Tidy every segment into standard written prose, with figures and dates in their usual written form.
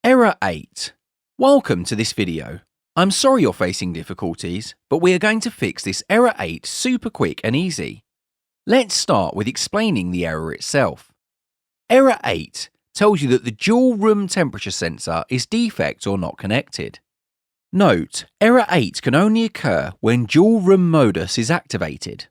Error 8. Welcome to this video. I'm sorry you're facing difficulties, but we are going to fix this error 8 super quick and easy. Let's start with explaining the error itself. Error 8 tells you that the dual room temperature sensor is defect or not connected. Note, error 8 can only occur when dual room modus is activated.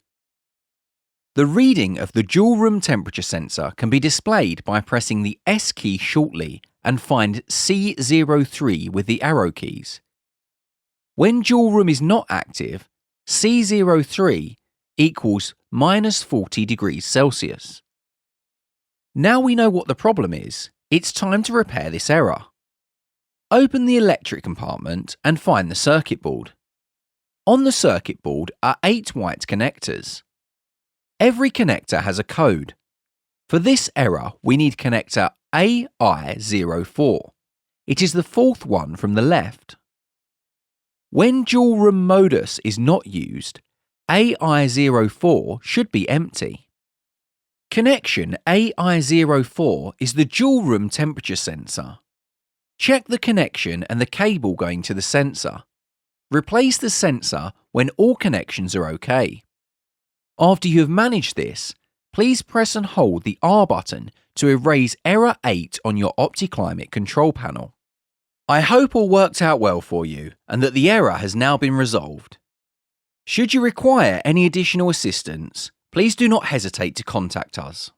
The reading of the dual room temperature sensor can be displayed by pressing the S key shortly and find C03 with the arrow keys. When dual room is not active, C03 equals minus 40 degrees Celsius. Now we know what the problem is, it's time to repair this error. Open the electric compartment and find the circuit board. On the circuit board are 8 white connectors. Every connector has a code. For this error, we need connector AI04. It is the fourth one from the left. When dual room modus is not used, AI04 should be empty. Connection AI04 is the dual room temperature sensor. Check the connection and the cable going to the sensor. Replace the sensor when all connections are okay. After you have managed this, please press and hold the R button to erase error 8 on your Opticlimate control panel. I hope all worked out well for you and that the error has now been resolved. Should you require any additional assistance, please do not hesitate to contact us.